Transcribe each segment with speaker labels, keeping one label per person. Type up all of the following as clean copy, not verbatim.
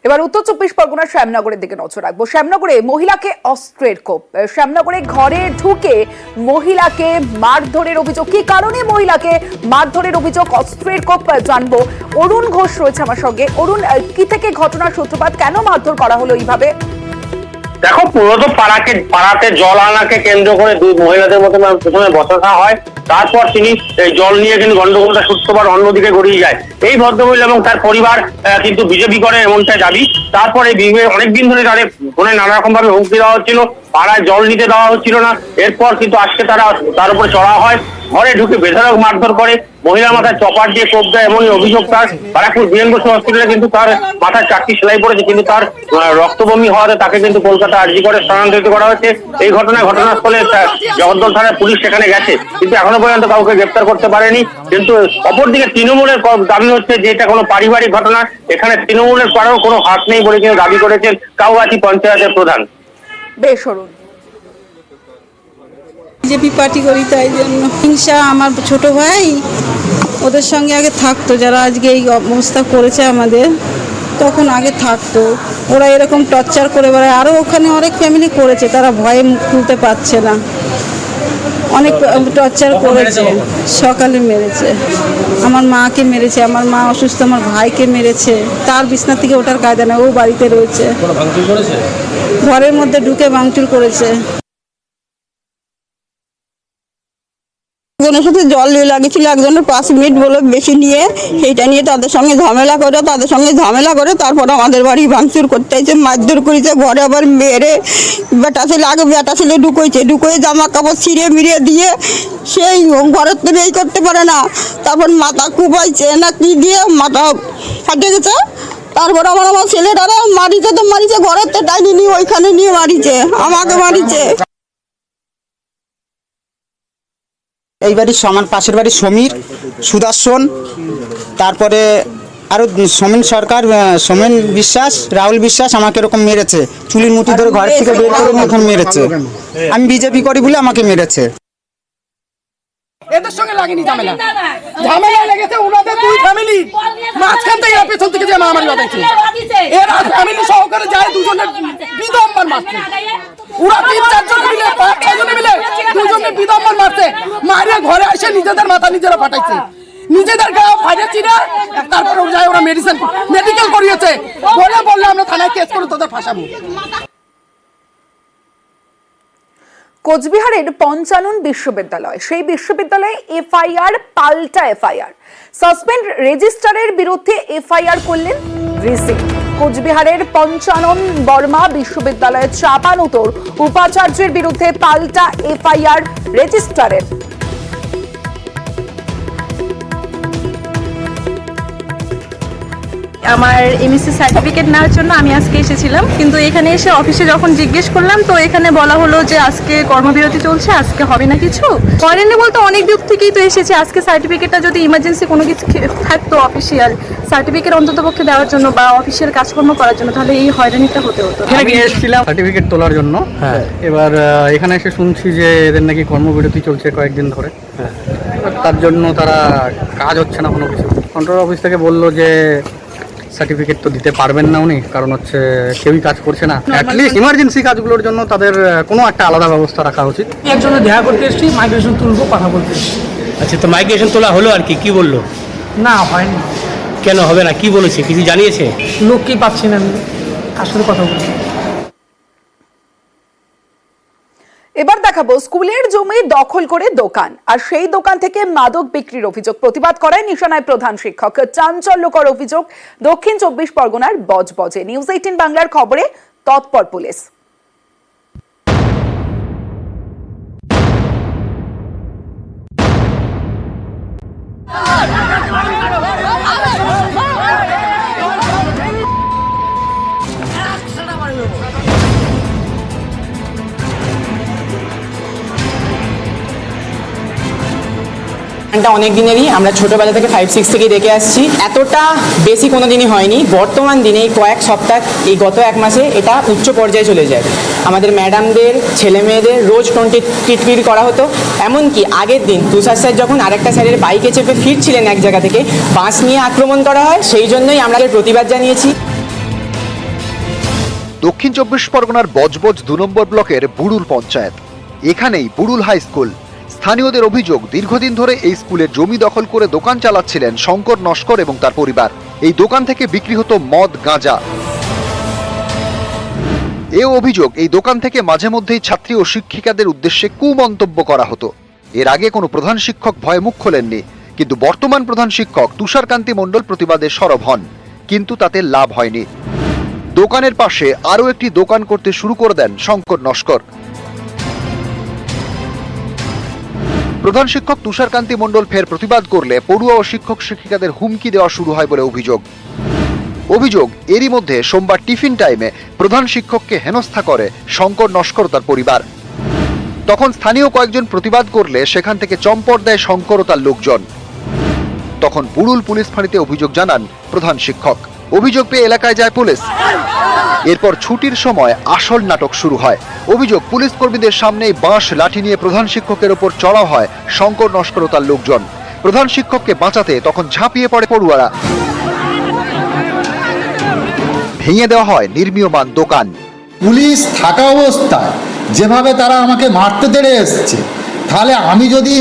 Speaker 1: এবার উত্তর চব্বিশ পরগনার শ্যামনগরের দিকে নজর রাখবো। শ্যামনগরে মহিলাকে অস্ত্রের কোপ। শ্যামনগরে ঘরে ঢুকে মহিলাকে মারধরের অভিযোগ। কি কারণে মহিলাকে মারধরের অভিযোগ, অস্ত্রের কোপ জানবো। অরুণ ঘোষ রয়েছে আমার সঙ্গে। অরুণ, কি থেকে ঘটনার সূত্রপাত, কেন মারধর করা হলো এইভাবে?
Speaker 2: দেখো, মূলত পাড়াতে জল আনাকে কেন্দ্র করে দুই মহিলাদের মধ্যে প্রথমে বচসা হয়, তারপর তিনি জল নিয়ে কিন্তু গন্ডগোলটা সূত্রপাত অন্যদিকে গড়িয়ে যায়। এই ভদ্রমহিলা এবং তার পরিবার কিন্তু বিজেপি করে এমনটা দাবি। তারপরে অনেকদিন ধরে তাদের ফোনে নানা রকম ভাবে হুমকি দেওয়া হচ্ছিল, পাড়ায় জল নিতে দেওয়া হচ্ছিল না। এরপর কিন্তু আজকে তার উপরে চড়া হয়, ঘরে ঢুকে বেধড়ক মারধর করে, মহিলার মাথায় চপার দিয়ে কোপ দেয়। এমনই অভিযোগ তার। ব্যারাকপুর বীরেন বসু হসপিটালে কিন্তু তার মাথায় 4টি সেলাই পড়েছে, কিন্তু তার রক্তবমি হওয়াতে তাকে কিন্তু কলকাতা আরজি করে স্থানান্তরিত করা হয়েছে। এই ঘটনাস্থলে জগদ্দল থানার পুলিশ সেখানে গেছে, কিন্তু এখনো পর্যন্ত কাউকে গ্রেপ্তার করতে পারেনি। কিন্তু অপরদিকে তৃণমূলের দাবি হচ্ছে যে এটা কোনো পারিবারিক ঘটনা, এখানে তৃণমূলের কারো কোনো হাত নেই বলে কিন্তু দাবি করেছেন কাউগাছি পঞ্চায়েতের প্রধান।
Speaker 1: বেশ অরুণ।
Speaker 3: বিজেপি পার্টি করি, তাই জন্য হিংসা। আমার ছোট ভাই ওদের সঙ্গে আগে থাকতো, যারা আজকে এই অবস্থা করেছে আমাদের, তখন আগে থাকতো। ওরা এরকম টর্চার করে বেড়ায়। আরও ওখানে অনেক ফ্যামিলি করেছে, তারা ভয়ে মুখ খুলতে পারছে না। অনেক টর্চার করেছে। সকালে মেরেছে, আমার মাকে মেরেছে, আমার মা অসুস্থ, আমার ভাইকে মেরেছে। তার বিছনা থেকে ওঠার কায়দা নেই, ও বাড়িতে রয়েছে। ঘরের মধ্যে ঢুকে ভাঙচুর করেছে। একজনের সাথে জল লাগিয়েছিল, একজনের 5 মিনিট বলে বেশি নিয়ে, সেইটা নিয়ে তাদের সঙ্গে ঝামেলা করে তারপর আমাদের বাড়ি ভাঙচুর করতে হয়েছে, মারধর করেছে। ঘরে আবার মেরে বেটা ছেলে ঢুকোয় জামা কাপড় ছিঁড়ে মিড়িয়ে দিয়ে সেই ঘরের তো এই করতে পারে না। তারপর মাথা কুপাইছে না কি দিয়ে মাথা ফাটে গেছে। তারপর আমার ছেলেটারা মারিছে ঘরের তো ডাইনি নিয়ে ওইখানে নিয়ে মারিছে, আমাকে মারিছে।
Speaker 4: এই বাড়ির সমান পাশের বাড়ির সমীর, সুদর্শন, তারপরে আরও সোমেন সরকার, সোমেন বিশ্বাস, রাহুল বিশ্বাস আমাকে এরকম মেরেছে। চুলির মুঠি ধরে ঘর থেকে বের করে এখন মেরেছে। আমি বিজেপি করি বলে আমাকে মেরেছে।
Speaker 5: এদের সঙ্গে লাগেনি ঝামেলা লেগেছে ওনাদের দুই ফ্যামিলি মাঝখান থেকে পেছন থেকে যে মারামারি বাঁধাইছে। এরা ফ্যামিলি সহকারে যায় দুজনের বিদম্বর মারছে। ওরা 3-4 জন মিলে 5-6 জন মিলে দুজনে বিদম্বর মারছে। মারিয়ে ঘরে এসে নিজেদের মাথা নিজেরা ফাটাইছে, নিজেদের গায়ে ফাটাচ্ছি না। তারপর যায় ওরা মেডিকেল করিয়েছে, বললে আমরা থানায় কেস করে তোদের ফাঁসাবো।
Speaker 1: কোচবিহারের পঞ্চানন বিশ্ববিদ্যালয়, সেই বিশ্ববিদ্যালয়ে এফআইআর পাল্টা এফআইআর। সাসপেন্ড রেজিস্ট্রারের বিরুদ্ধে এফআইআর করলেন ভিসি। কোচবিহারের পঞ্চানন বর্মা বিশ্ববিদ্যালয়ের চাপানুতোর উপাচার্যের বিরুদ্ধে পাল্টা এফআইআর রেজিস্ট্রারের।
Speaker 6: আমার এমএসসি সার্টিফিকেট নেওয়ার জন্য আমি আজকে এসেছিলাম, কিন্তু এখানে এসে অফিসে যখন জিজ্ঞেস করলাম তো এখানে বলা হলো যে আজকে কর্মবিরতি চলছে, আজকে হবে না কিছু। করেননি বলতে অনেক দিক থেকেই তো এসেছে। আজকে সার্টিফিকেটটা যদি ইমার্জেন্সি কোনো কিছু থাকতো, অফিসিয়াল সার্টিফিকেট অন্ততপক্ষে দেওয়ার জন্য বা অফিসের কাজকর্ম করার জন্য, তাহলে এই হয়রানিটা হতে হতো।
Speaker 7: এখানে এসেছিলাম সার্টিফিকেট তোলার জন্য। এবার এখানে এসে শুনছি যে এদের নাকি কর্মবিরতি চলছে কয়েকদিন ধরে। তার জন্য তারা কাজ হচ্ছে না কোনো কিছু। কন্ট্রোল অফিস থেকে বললো যে সার্টিফিকেট তো দিতে পারবেন না উনি, কারণ হচ্ছে কেউই কাজ করছে না। অ্যাটলিস্ট ইমার্জেন্সি কাজগুলোর জন্য তাদের কোনো একটা আলাদা ব্যবস্থা রাখা উচিত।
Speaker 5: এর জন্য দেখা করতে এসেছি, মাইগ্রেশন তুলবো, কথা বলতে এসেছি।
Speaker 8: আচ্ছা, তো মাইগ্রেশন তোলা হলো আর কি বললো?
Speaker 5: না, হয়নি।
Speaker 8: কেন হবে না, কি বলেছে, কিছু জানিয়েছে?
Speaker 5: লোককেই পাচ্ছি না, আসলে কথা বলছি।
Speaker 1: এবার দেখাবো স্কুলের জমি দখল করে দোকান, আর সেই দোকান থেকে মাদক বিক্রির অভিযোগ। প্রতিবাদ করায় নিশানায় প্রধান শিক্ষক। চাঞ্চল্যকর অভিযোগ দক্ষিণ 24 পরগনার বজবজে। নিউজ 18 বাংলার খবরে তৎপর পুলিশ।
Speaker 9: অনেক দিনেরই, আমরা ছোটবেলা থেকে 5-6 থেকে দেখে আসছি। এতটা বেশি কোনো দিনই হয়নি। বর্তমান দিনে এই কয়েক সপ্তাহ, এই গত 1 মাসে এটা উচ্চ পর্যায়ে চলে যায়। আমাদের ম্যাডামদের, ছেলে মেয়েদের রোজ টিটকিট করা হতো। এমনকি আগের দিন তুষার স্যার যখন আরেকটা স্যারের বাইকে চেপে ফিরছিলেন এক জায়গা থেকে, বাস নিয়ে আক্রমণ করা হয়। সেই জন্যই আমরা প্রতিবাদ জানিয়েছি।
Speaker 10: দক্ষিণ 24 পরগনার বজবজ 2 নম্বর ব্লকের বুড়ুল পঞ্চায়েত। এখানেই বুড়ুল হাই স্কুল। স্থানীয়দের অভিযোগ, দীর্ঘদিন ধরে এই স্কুলের জমি দখল করে দোকান চালাচ্ছিলেন শঙ্কর নস্কর এবং তার পরিবার। এই দোকান থেকে বিক্রি হতো মদ, গাঁজা। এও অভিযোগ, এই দোকান থেকে মাঝে মধ্যেই ছাত্রী ও শিক্ষিকাদের উদ্দেশ্যে কুমন্তব্য করা হতো। এর আগে কোনো প্রধান শিক্ষক ভয়ে মুখ খোলেননি, কিন্তু বর্তমান প্রধান শিক্ষক তুষারকান্তি মণ্ডল প্রতিবাদে সরব হন, কিন্তু তাতে লাভ হয়নি। দোকানের পাশে আরও একটি দোকান করতে শুরু করে দেন শঙ্কর নস্কর। প্রধান শিক্ষক তুষারকান্তি মণ্ডল ফের প্রতিবাদ করলে পড়ুয়া ও শিক্ষক শিক্ষিকাদের হুমকি দেওয়া শুরু হয় বলে অভিযোগ। এরই মধ্যে সোমবার টিফিন টাইমে প্রধান শিক্ষককে হেনস্থা করে শঙ্কর নস্কর তার পরিবার। তখন স্থানীয় কয়েকজন প্রতিবাদ করলে সেখান থেকে চম্পট দেয় শঙ্কর ও তার লোকজন। তখন বুড়ুল পুলিশ ফাঁড়িতে অভিযোগ জানান প্রধান শিক্ষক। অভিযোগ পেয়ে এলাকায় যায় পুলিশ। এরপর ছুটির সময় আসল নাটক শুরু হয়। অভিযোগ, পুলিশ কর্মীদের সামনেই বাঁশ লাঠি নিয়ে প্রধান শিক্ষকের ওপর চড়াও হয় শঙ্কর নস্কর ও তার লোকজন। প্রধান শিক্ষককে বাঁচাতে তখন ঝাঁপিয়ে পড়ে পড়ুয়ারা। ভেঙে দেওয়া হয় নির্মীয়মান দোকান।
Speaker 11: পুলিশ থাকা অবস্থায় যেভাবে তারা আমাকে মারতে তেড়ে এসছে, তাহলে আমি যদি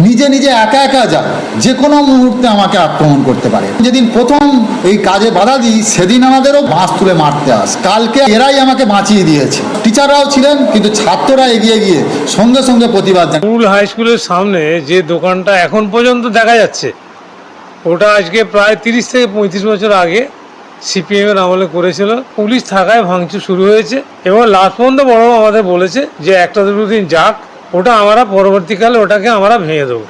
Speaker 11: নিজে একা যাই, যে কোনো মুহূর্তে আমাকে আক্রমণ করতে পারে। যেদিন প্রথম এই কাজে বাধা দিই, সেদিন আমাদেরও বাঁশ তুলে মারতে কালকে এরাই আমাকে বাঁচিয়ে দিয়েছে। টিচাররাও ছিলেন, কিন্তু ছাত্ররা এগিয়ে গিয়ে সঙ্গে প্রতিবাদ জানায়।
Speaker 12: স্কুল হাই স্কুলের সামনে যে দোকানটা এখন পর্যন্ত দেখা যাচ্ছে, ওটা আজকে প্রায় 30 থেকে 35 বছর আগে সিপিএম এর আমলে করেছিল। পুলিশ থাকায় ভাঙচুর শুরু হয়েছে এবং লাস্ট পর্যন্ত বড় আমাদের বলেছে যে 1-2 দিন যাক, ওটা আমরা পরবর্তীকালে ওটাকে আমরা ভেঙে দেবো।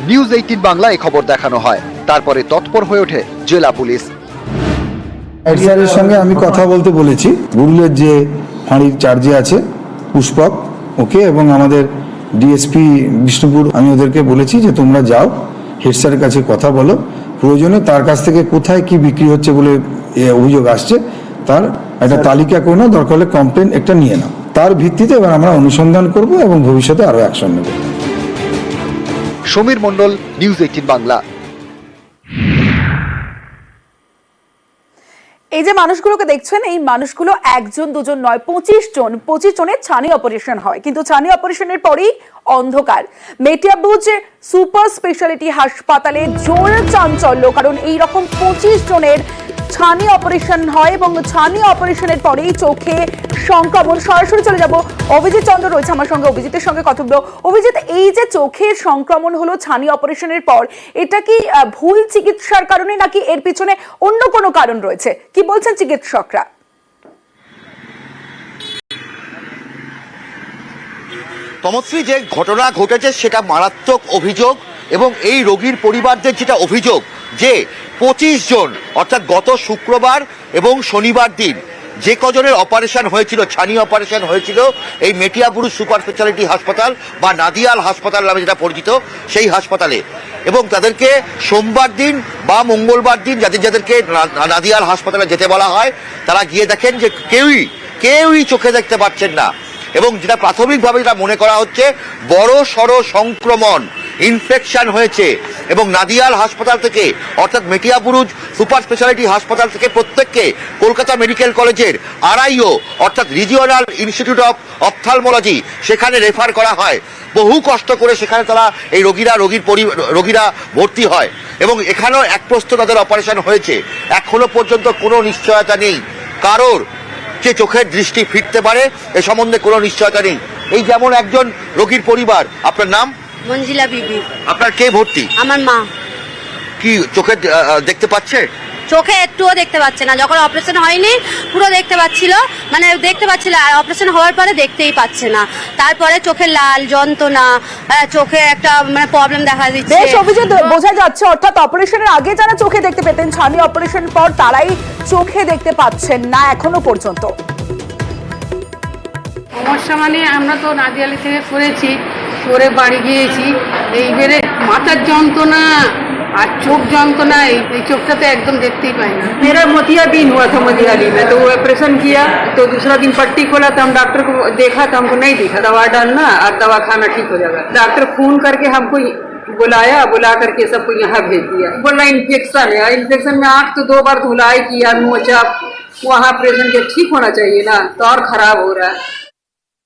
Speaker 10: নিউজ 18 বাংলা এই খবর দেখানো হয়। তারপরে তৎপর হয়ে ওঠে জেলা পুলিশ।
Speaker 11: স্যারের সঙ্গে আমি কথা বলতে বলেছি। বুড়ুলের যে ফাঁড়ির চার্জে আছে পুষ্পক, ওকে, এবং আমাদের ডিএসপি বিষ্ণুপুর, আমি ওদেরকে বলেছি যে তোমরা যাও, হেড স্যারের কাছে কথা বলো, প্রয়োজনে তার কাছ থেকে কোথায় কি বিক্রি হচ্ছে বলে অভিযোগ আসছে তার একটা তালিকা করে নাও, দরকার হলে কমপ্লেন একটা নিয়ে নাও। তার ভিত্তিতে এবার আমরা অনুসন্ধান করব এবং ভবিষ্যতে আরো অ্যাকশন নেব।
Speaker 10: সমীর মণ্ডল, নিউজ 18 বাংলা।
Speaker 1: এই যে মানুষগুলোকে দেখছেন, এই মানুষগুলো 1-2 নয়, 25 জনের ছানি অপারেশন হয়, কিন্তু ছানি অপারেশনের পরেই অন্ধকার। মেটিয়াবুজ সুপার স্পেশালিটি হাসপাতালে জোর চাঞ্চল্য, কারণ এই রকম 25 জনের ছানি অপারেশন হয় এবং ছানি অপারেশনের পরেই চোখে সংক্রমণ। সরাসরি চলে যাব, অভিজিৎ চন্দ্র রয়েছে আমার সঙ্গে, অভিজিতের সঙ্গে কথা বলবো। অভিজিৎ, এই যে চোখের সংক্রমণ হলো ছানি অপারেশনের পর, এটা কি ভুল চিকিৎসার কারণে নাকি এর পিছনে অন্য কোনো কারণ রয়েছে? কি বলছেন চিকিৎসকরা?
Speaker 13: তমশ্রী, যে ঘটনা ঘটেছে সেটা মারাত্মক অভিযোগ, এবং এই রোগীর পরিবারদের যেটা অভিযোগ যে 25 জন, অর্থাৎ গত শুক্রবার এবং শনিবার দিন যে কজনের অপারেশন হয়েছিল, ছানি অপারেশন হয়েছিল এই মেটিয়াবুরুজ সুপার স্পেশালিটি হাসপাতাল বা নাদিয়াল হাসপাতাল নামে যেটা পরিচিত সেই হাসপাতালে, এবং তাদেরকে সোমবার দিন বা মঙ্গলবার দিন যাদেরকে নাদিয়াল হাসপাতালে যেতে বলা হয়, তারা গিয়ে দেখেন যে কেউই চোখে দেখতে পাচ্ছেন না, এবং যেটা প্রাথমিকভাবে যেটা মনে করা হচ্ছে বড় সড় সংক্রমণ, ইনফেকশন হয়েছে। এবং নাদিয়াল হাসপাতাল থেকে, অর্থাৎ মেটিয়াবুরুজ সুপার স্পেশালিটি হাসপাতাল থেকে প্রত্যেককে কলকাতা মেডিকেল কলেজের RIO অর্থাৎ রিজিওনাল ইনস্টিটিউট অফ অপথ্যালমোলজি সেখানে রেফার করা হয়। বহু কষ্ট করে সেখানে তারা এই রোগীরা ভর্তি হয়, এবং এখানেও এক প্রস্থ তাদের অপারেশন হয়েছে। এখনো পর্যন্ত কোনো নিশ্চয়তা নেই কারোর যে চোখের দৃষ্টি ফিরতে পারে, এ সম্বন্ধে কোনো নিশ্চয়তা নেই। এই যেমন একজন রোগীর পরিবার, আপনার নাম?
Speaker 14: মঞ্জিলা বিবি।
Speaker 13: আপনার কে ভর্তি?
Speaker 14: আমার মা।
Speaker 13: কি চোখে দেখতে পাচ্ছে?
Speaker 14: চোখে একটুও দেখতে পাচ্ছে না, যখন অপারেশন হয়নি পুরো দেখতে পাচ্ছিল, মানে দেখতে পাচ্ছিল, আর অপারেশন হওয়ার পরে দেখতেই পাচ্ছে না। তারপরে চোখে লাল যন্ত্রণা, চোখে একটা মানে প্রবলেম দেখা দিচ্ছে।
Speaker 1: বেশ অভিযোগ বোঝা যাচ্ছে, অর্থাৎ অপারেশনের আগে যারা চোখে দেখতে পেতেন, ছানি অপারেশনের পর তারাই চোখে দেখতে পাচ্ছেন না এখনো পর্যন্ত।
Speaker 15: সমস্যা মানে আমরা তো নাদিয়ালি থেকে করেছি, করে বাড়ি গিয়েছি, এইবারে মাথার যন্ত্রণা আর চোখ যন্ত্রণा, এই चोखटा तो एकदम देखते ही पाए ना। मेरा मोतियाबिंद हुआ था मोतियाबिंद में, तो वो ऑपरेशन किया, तो दूसरा दिन पट्टी खोला, तो हम डॉक्टर को देखा तो हमको नहीं दिखा, दवा डालना और दवा खाना ठीक हो जाएगा। डॉक्टर फोन करके हमको बुला करके सबको यहाँ भेज दिया, बोला इन्फेक्शन है। इन्फेक्शन में आँख तो 2 बार धुलाई किया, मोचा वहाँ प्रेजेंट ठीक होना चाहिए ना, तो और खराब हो रहा है।